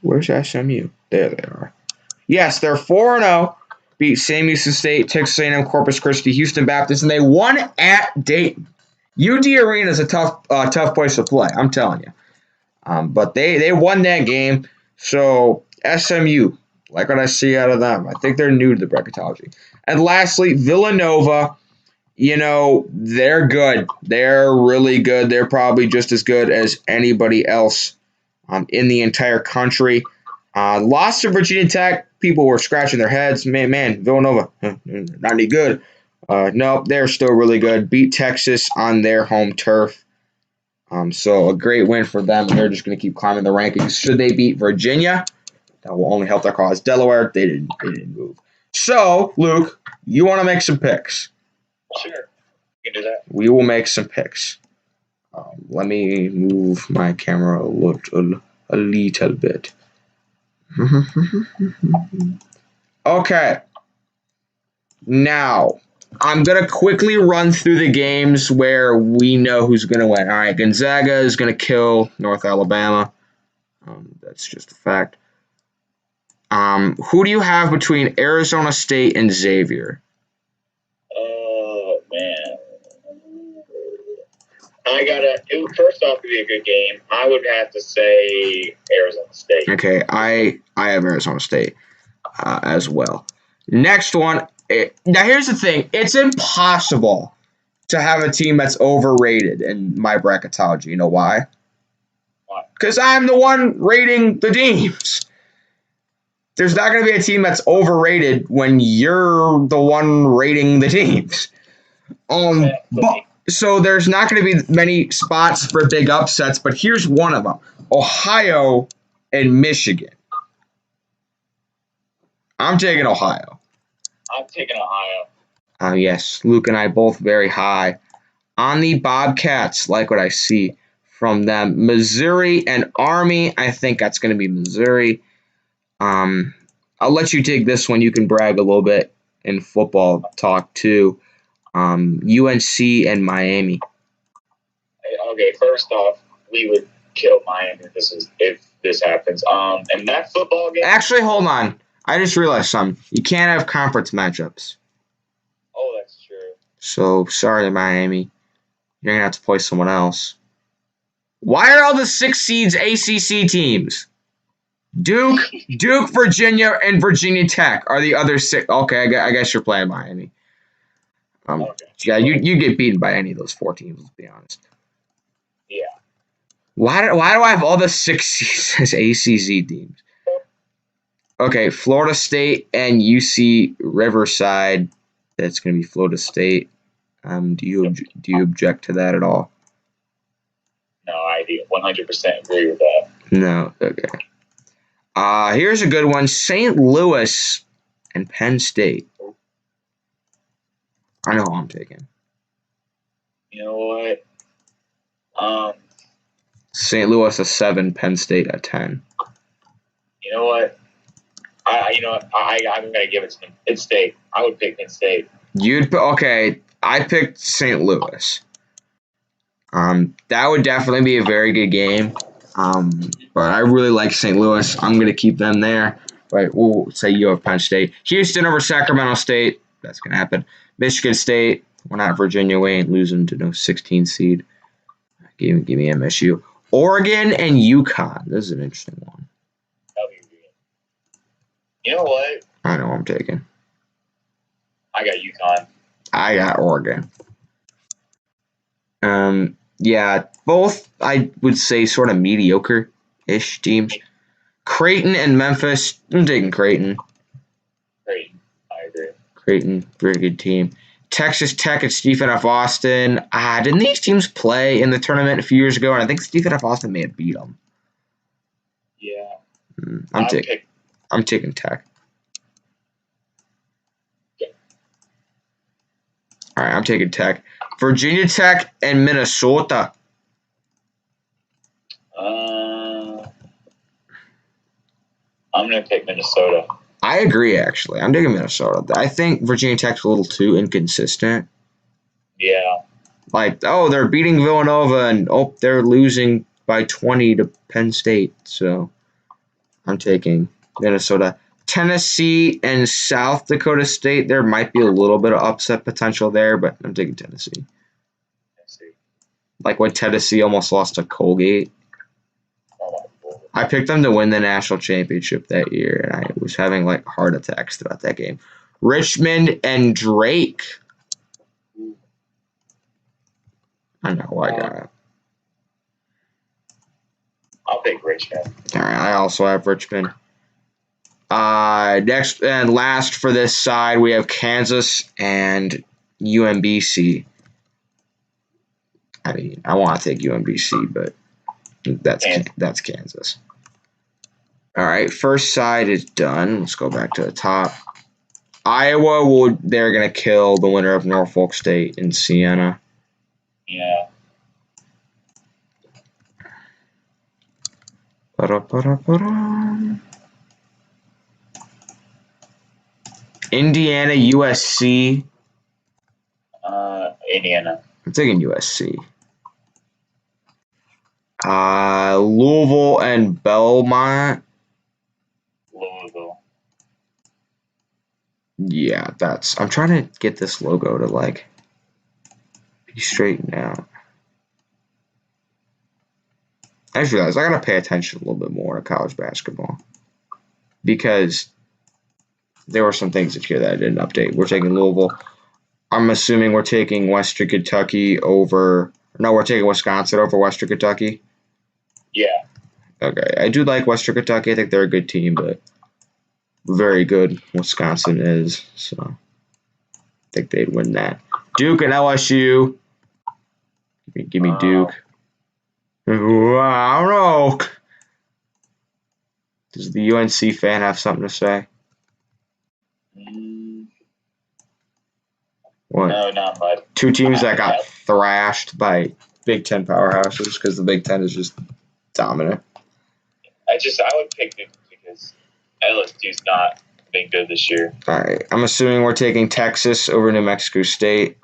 Where's SMU? There they are. Yes, they're 4-0. Beat Sam Houston State, Texas A&M, Corpus Christi, Houston Baptist, and they won at Dayton. UD Arena is a tough place to play. I'm telling you. But they won that game. So SMU, like what I see out of them, I think they're new to the bracketology. And lastly, Villanova. They're good. They're really good. They're probably just as good as anybody else in the entire country. Lost to Virginia Tech. People were scratching their heads. Man, Villanova, not any good. No, they're still really good. Beat Texas on their home turf. So a great win for them. They're just going to keep climbing the rankings. Should they beat Virginia, that will only help their cause. Delaware, they didn't move. So, Luke, you want to make some picks? Sure, you can do that. We will make some picks. Let me move my camera a little bit. Okay. Now, I'm going to quickly run through the games where we know who's going to win. All right, Gonzaga is going to kill North Alabama. That's just a fact. Who do you have between Arizona State and Xavier? Oh, man. First off, it'd be a good game. I would have to say Arizona State. Okay, I have Arizona State as well. Next one. Now, here's the thing. It's impossible to have a team that's overrated in my bracketology. You know why? Why? Because I'm the one rating the teams. There's not going to be a team that's overrated when you're the one rating the teams. So there's not going to be many spots for big upsets, but here's one of them. Ohio and Michigan. I'm taking Ohio. I'm taking Ohio. Yes, Luke and I both very high on the Bobcats. Like what I see from them. Missouri and Army. I think that's going to be Missouri. I'll let you take this one. You can brag a little bit in football talk too. UNC and Miami. Okay, first off, we would kill Miami if this happens. And that football game. Actually, hold on. I just realized something. You can't have conference matchups. Oh, that's true. So, sorry, Miami. You're going to have to play someone else. Why are all the 6 seeds ACC teams? Duke, Virginia, and Virginia Tech are the other 6. Okay, I guess you're playing Miami. Okay. Yeah, you get beaten by any of those 4 teams, let's be honest. Yeah. Why do I have all the 6 seeds as ACC teams? Okay, Florida State and UC Riverside. That's going to be Florida State. Do you object to that at all? No, I do 100% agree with that. No. Okay. Here's a good one: St. Louis and Penn State. I know who I'm taking. You know what? St. Louis a 7, Penn State a 10. You know what? I'm gonna give it to them. Penn State. I would pick Penn State. Okay. I picked St. Louis. That would definitely be a very good game. But I really like St. Louis. I'm gonna keep them there. But we'll say you have Penn State. Houston over Sacramento State. That's gonna happen. Michigan State. We're not Virginia. We ain't losing to no 16 seed. Give me MSU. Oregon and UConn. This is an interesting one. You know what? I know who I'm taking. I got UConn. I got Oregon. Yeah, both I would say sort of mediocre-ish teams. Creighton and Memphis. I'm taking Creighton. Creighton, I agree. Creighton, very good team. Texas Tech and Stephen F. Austin. Didn't these teams play in the tournament a few years ago? And I think Stephen F. Austin may have beat them. Yeah. I'm taking Tech. Yeah. All right, I'm taking Tech. Virginia Tech and Minnesota. I'm going to pick Minnesota. I agree, actually. I'm taking Minnesota. I think Virginia Tech's a little too inconsistent. Yeah. Like, oh, they're beating Villanova, and oh, they're losing by 20 to Penn State. So I'm taking Minnesota. Tennessee and South Dakota State, there might be a little bit of upset potential there, but I'm taking Tennessee. Like when Tennessee almost lost to Colgate. I picked them to win the national championship that year, and I was having like heart attacks throughout that game. Richmond and Drake. I know I got it. I'll pick Richmond. All right, I also have Richmond. Next and last for this side, we have Kansas and UMBC. I mean, I want to take UMBC, but that's Kansas. All right, first side is done. Let's go back to the top. Iowa, they're going to kill the winner of Norfolk State and Siena. Yeah. Indiana, USC. Indiana. I'm taking USC. Louisville and Belmont. Louisville. Yeah, I'm trying to get this logo to like be straightened out. I just realized I gotta pay attention a little bit more to college basketball because there were some things here that I didn't update. We're taking Louisville. I'm assuming we're taking Western Kentucky over. No, we're taking Wisconsin over Western Kentucky. Yeah. Okay, I do like Western Kentucky. I think they're a good team, but very good Wisconsin is. So I think they'd win that. Duke and LSU. Give me Duke. I don't know. Does the UNC fan have something to say? What? No, not much. Two teams that got thrashed by Big Ten powerhouses because the Big Ten is just dominant. I would pick Duke because LSU's not been good this year. All right. I'm assuming we're taking Texas over New Mexico State.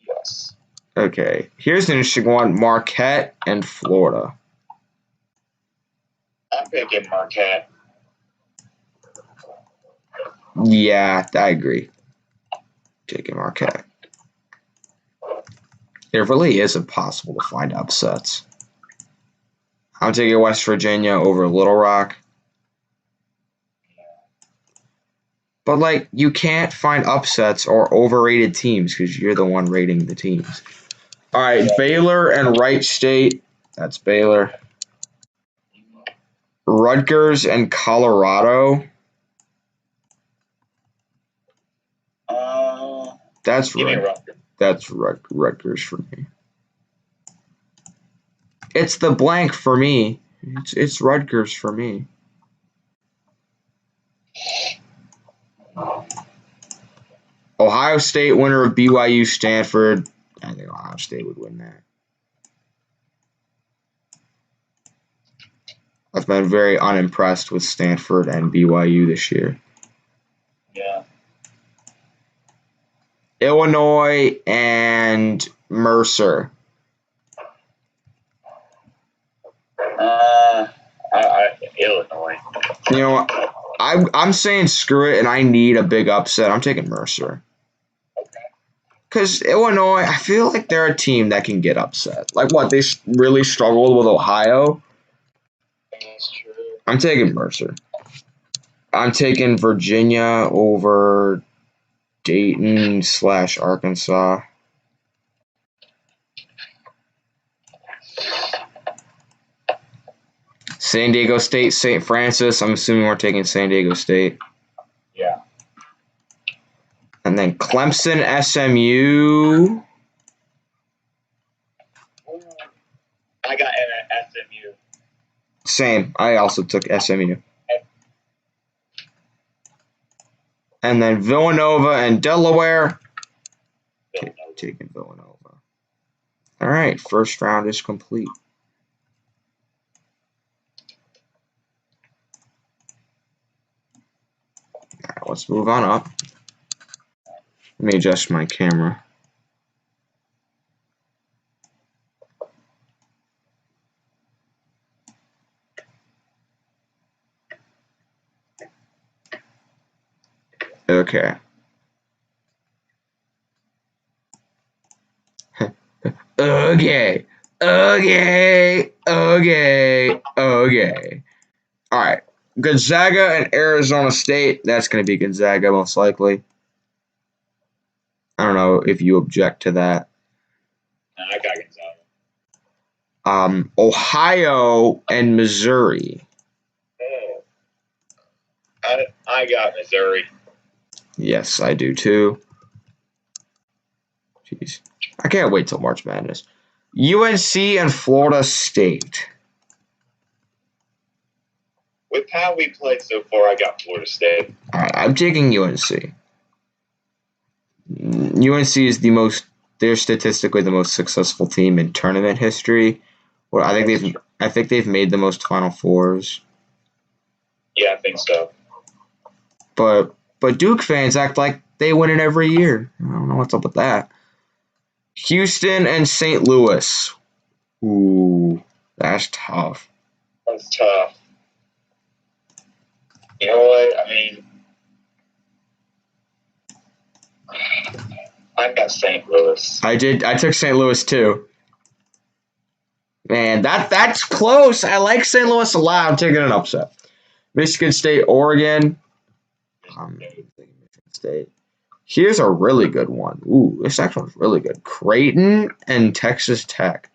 Yes. Okay. Here's an interesting one. Marquette and Florida. I'm picking Marquette. Yeah, I agree. Taking Marquette. It really is impossible to find upsets. I'm taking West Virginia over Little Rock. But, like, you can't find upsets or overrated teams because you're the one rating the teams. All right, Baylor and Wright State. That's Baylor. Rutgers and Colorado. That's Rutgers for me. It's the blank for me. It's Rutgers for me. Ohio State winner of BYU Stanford. I think Ohio State would win that. I've been very unimpressed with Stanford and BYU this year. Yeah. Illinois and Mercer. Illinois. You know what? I'm saying screw it, and I need a big upset. I'm taking Mercer. Because Illinois, I feel like they're a team that can get upset. Like what? They really struggled with Ohio? That's true. I'm taking Mercer. I'm taking Virginia over Dayton / Arkansas. San Diego State, St. Francis. I'm assuming we're taking San Diego State. Yeah. And then Clemson, SMU. I got SMU. Same. I also took SMU. And then Villanova and Delaware. Taking Villanova. All right, first round is complete. All right, let's move on up. Let me adjust my camera. Okay. Okay. All right. Gonzaga and Arizona State. That's going to be Gonzaga most likely. I don't know if you object to that. I got Gonzaga. Ohio and Missouri. Oh. I got Missouri. Yes, I do too. Jeez. I can't wait till March Madness. UNC and Florida State. With how we played so far, I got Florida State. All right, I'm taking UNC. UNC is they're statistically the most successful team in tournament history. Well, I think they've made the most Final Fours. Yeah, I think so. But Duke fans act like they win it every year. I don't know what's up with that. Houston and St. Louis. Ooh, that's tough. That's tough. You know what? I mean, I got St. Louis. I took St. Louis too. Man, that's close. I like St. Louis a lot. I'm taking an upset. Michigan State, Oregon. Michigan State. Here's a really good one. Ooh, this next one's really good. Creighton and Texas Tech.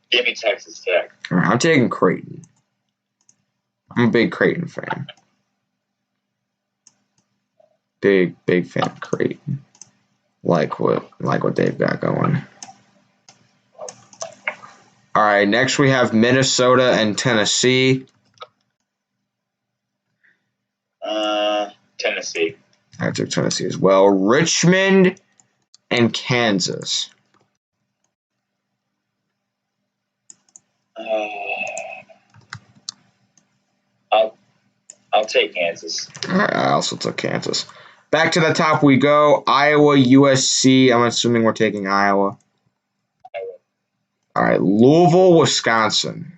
Give me Texas Tech. All right, I'm taking Creighton. I'm a big Creighton fan. Big fan of Creighton. Like what they've got going. All right, next we have Minnesota and Tennessee. Tennessee. I took Tennessee as well. Richmond and Kansas. I'll take Kansas. All right, I also took Kansas. Back to the top we go. Iowa, USC. I'm assuming we're taking Iowa. All right, Louisville, Wisconsin.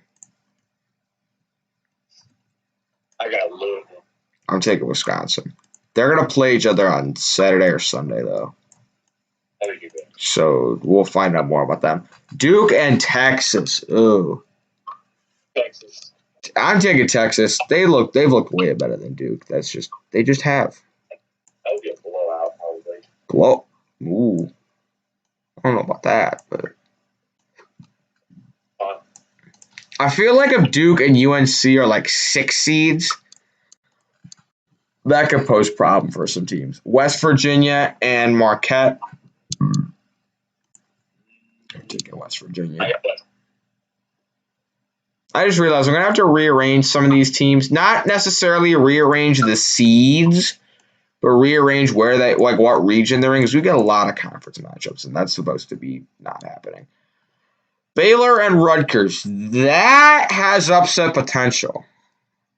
I got Louisville. I'm taking Wisconsin. They're going to play each other on Saturday or Sunday, though. So we'll find out more about them. Duke and Texas. Ooh. Texas. I'm taking Texas. They've looked way better than Duke. They just have. That would be a blowout, probably. Ooh. I don't know about that, but I feel like if Duke and UNC are like 6 seeds, that could pose problem for some teams. West Virginia and Marquette. I'm taking West Virginia. I just realized I'm going to have to rearrange some of these teams. Not necessarily rearrange the seeds, but rearrange where they, like what region they're in, because we get a lot of conference matchups, and that's supposed to be not happening. Baylor and Rutgers. That has upset potential.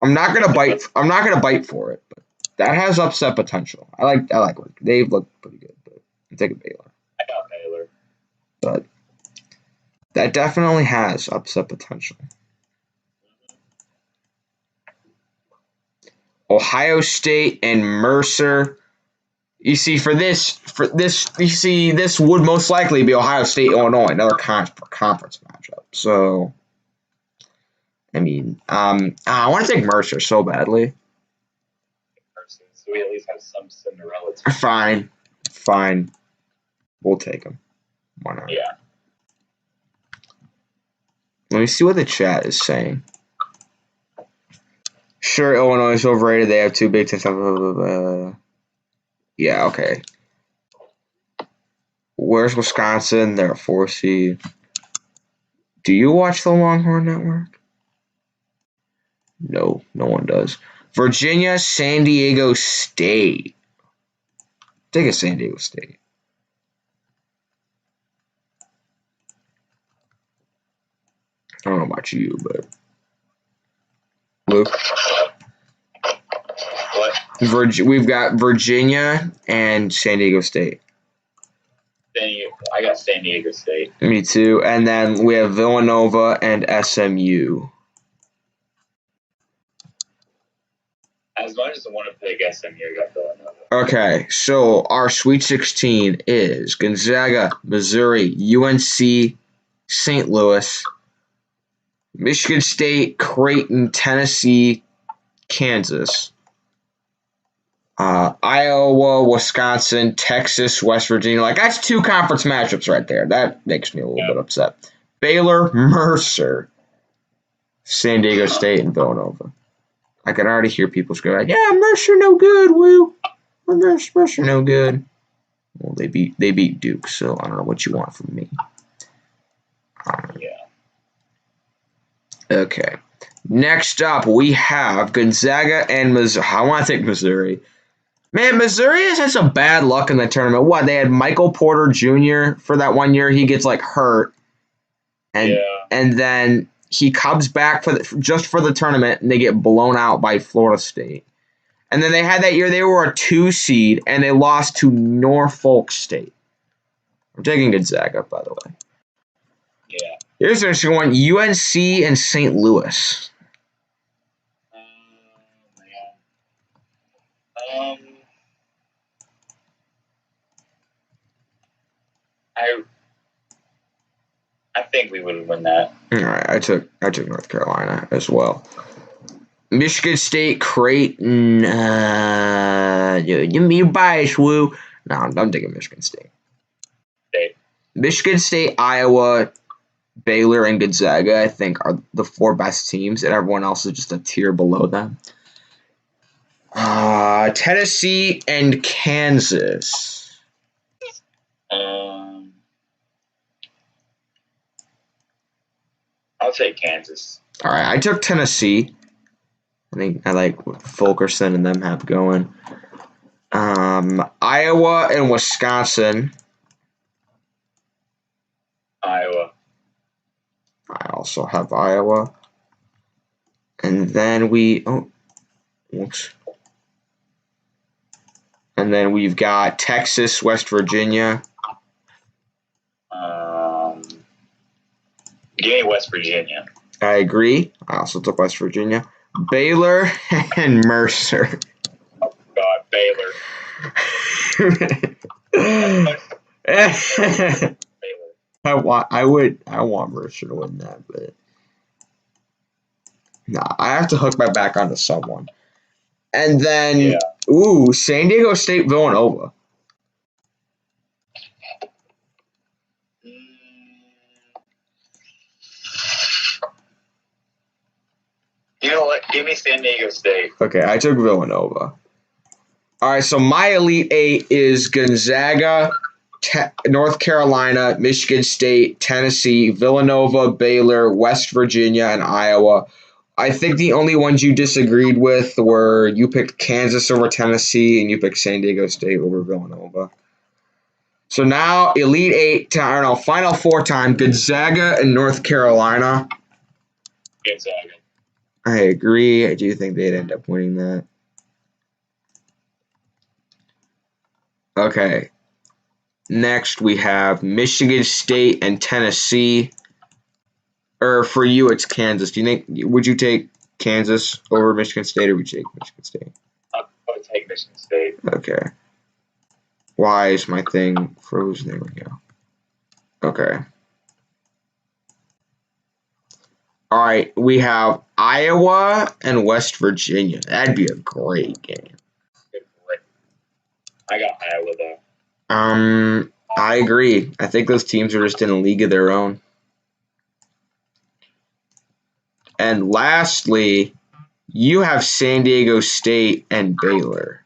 I'm not gonna bite for it, but that has upset potential. I like Rutgers. They've looked pretty good, but I'm taking Baylor. I got Baylor. But that definitely has upset potential. Ohio State and Mercer. You see, this would most likely be Ohio State, Illinois, another conference matchup. So, I mean, I want to take Mercer so badly. Mercer, so we at least have some Cinderella. Fine. We'll take them. Why not? Yeah. Let me see what the chat is saying. Sure, Illinois is overrated. They have 2 Big Ten. Yeah, okay. Where's Wisconsin? They're a 4 seed. Do you watch the Longhorn Network? No, no one does. Virginia, San Diego State. Take a San Diego State. I don't know about you, but Luke. What? We've got Virginia and San Diego State. I got San Diego State. Me too. And then we have Villanova and SMU. As much as I want to pick SMU, I got Villanova. Okay, so our Sweet 16 is Gonzaga, Missouri, UNC, St. Louis, Michigan State, Creighton, Tennessee, Kansas, Iowa, Wisconsin, Texas, West Virginia. Like, that's two conference matchups right there. That makes me a little bit upset. Baylor, Mercer, San Diego State, and Villanova. I can already hear people screaming, "Yeah, Mercer no good, woo. Mercer no good." Well, they beat Duke, so I don't know what you want from me. Yeah. Okay. Next up, we have Gonzaga and Missouri. I want to take Missouri. Man, Missouri has had some bad luck in the tournament. What, they had Michael Porter Jr. for that 1 year. He gets like hurt, and then he comes back just for the tournament, and they get blown out by Florida State. And then they had that year they were a 2 seed, and they lost to Norfolk State. I'm taking Gonzaga, by the way. Yeah. Here's an interesting one: UNC and St. Louis. I think we would win that. All right, I took North Carolina as well. Michigan State, Creighton. You biased, woo. No, I'm taking Michigan State. Michigan State, Iowa, Baylor, and Gonzaga, I think, are the 4 best teams, and everyone else is just a tier below them. Tennessee and Kansas. I'll take Kansas. All right, I took Tennessee. I think I like what Fulkerson and them have going. Iowa and Wisconsin. Iowa. I also have Iowa. And then And then we've got Texas, West Virginia. Give me West Virginia. I agree. I also took West Virginia. Baylor and Mercer. Oh, God, Baylor. I want Mercer to win that, but I have to hook my back onto someone. And then, San Diego State, Villanova. You know what? Give me San Diego State. Okay, I took Villanova. All right, so my Elite 8 is Gonzaga, North Carolina, Michigan State, Tennessee, Villanova, Baylor, West Virginia, and Iowa. I think the only ones you disagreed with were you picked Kansas over Tennessee and you picked San Diego State over Villanova. So now Elite 8, Final 4 time, Gonzaga and North Carolina. Gonzaga. I agree. I do think they'd end up winning that. Okay. Next, we have Michigan State and Tennessee. Or for you, it's Kansas. Would you take Kansas over Michigan State, or would you take Michigan State? I would take Michigan State. Okay. Why is my thing frozen? There we go. Okay. All right, we have Iowa and West Virginia. That'd be a great game. I got Iowa though. I agree. I think those teams are just in a league of their own. And lastly, you have San Diego State and Baylor.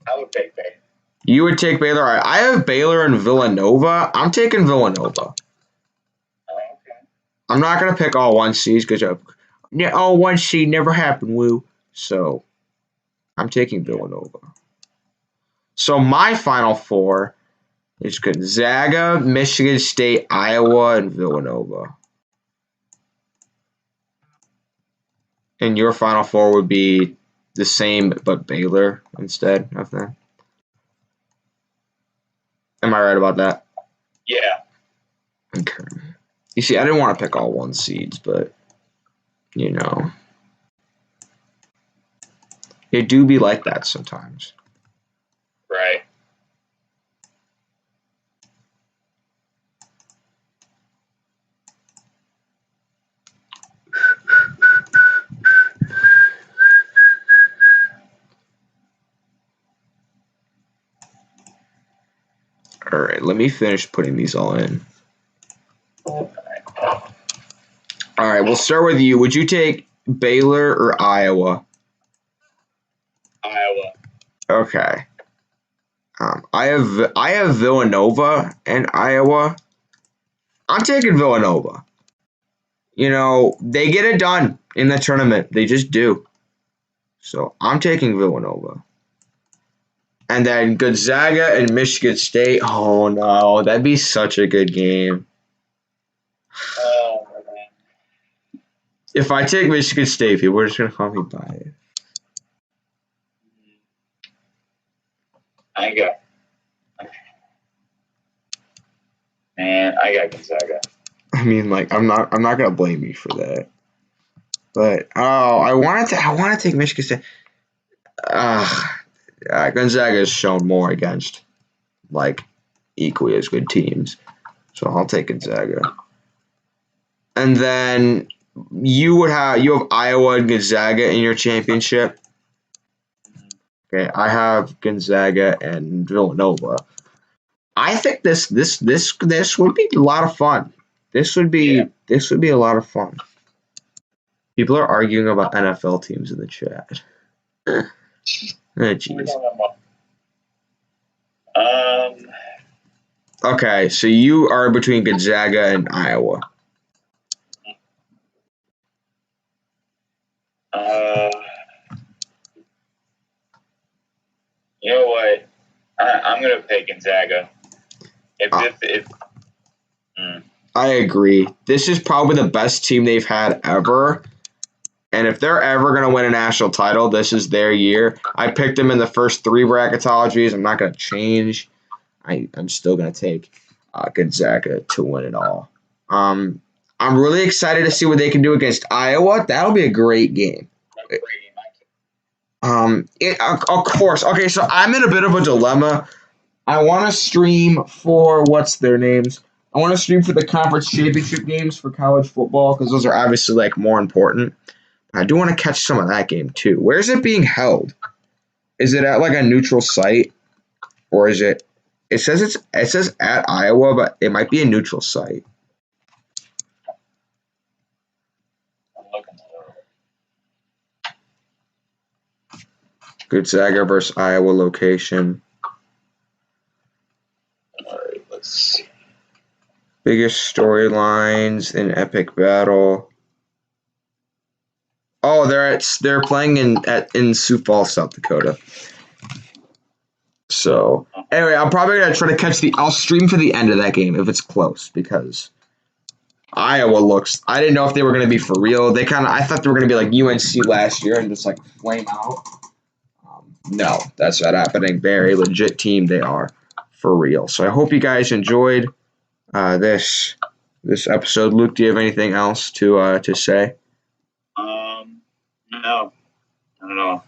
I would take Baylor. You would take Baylor. All right, I have Baylor and Villanova. I'm taking Villanova. I'm not gonna pick all 1 seeds because all 1 seed never happened, Woo. So I'm taking Villanova. So my Final Four is Gonzaga, Michigan State, Iowa, and Villanova. And your Final Four would be the same, but Baylor instead of that. Am I right about that? Yeah. Okay. You see, I didn't want to pick all 1 seeds, but it do be like that sometimes. Right. All right, let me finish putting these all in. All right, we'll start with you. Would you take Baylor or Iowa? Iowa. Okay. I have Villanova and Iowa. I'm taking Villanova. They get it done in the tournament. They just do. So I'm taking Villanova. And then Gonzaga and Michigan State. Oh no, that'd be such a good game. Oh, man. If I take Michigan State, people are just gonna call me biased. I got Gonzaga. I mean, I'm not gonna blame you for that. But I want to take Michigan State. Gonzaga has shown more against equally as good teams, so I'll take Gonzaga. And then you have Iowa and Gonzaga in your championship. Okay, I have Gonzaga and Villanova. I think this would be a lot of fun. This would be a lot of fun. People are arguing about NFL teams in the chat. Oh, jeez. Okay, so you are between Gonzaga and Iowa. You know what? I'm gonna pick Gonzaga. I agree. This is probably the best team they've had ever. And if they're ever going to win a national title, this is their year. I picked them in the first 3 bracketologies. I'm not going to change. I'm still going to take Gonzaga to win it all. I'm really excited to see what they can do against Iowa. That'll be a great game. Of course. Okay, so I'm in a bit of a dilemma. I want to stream for what's their names. I want to stream for the conference championship games for college football because those are obviously more important. I do want to catch some of that game too. Where is it being held? Is it at a neutral site, or is it? It says at Iowa, but it might be a neutral site. Gonzaga versus Iowa location. All right, let's see. Biggest storylines in epic battle. Oh, they're playing in Sioux Falls, South Dakota. So anyway, I'm probably gonna try to catch I'll stream for the end of that game if it's close because Iowa looks. I didn't know if they were gonna be for real. I thought they were gonna be like UNC last year and just flame out. No, that's not happening. Very legit team they are for real. So I hope you guys enjoyed this episode. Luke, do you have anything else to say? No, I don't know.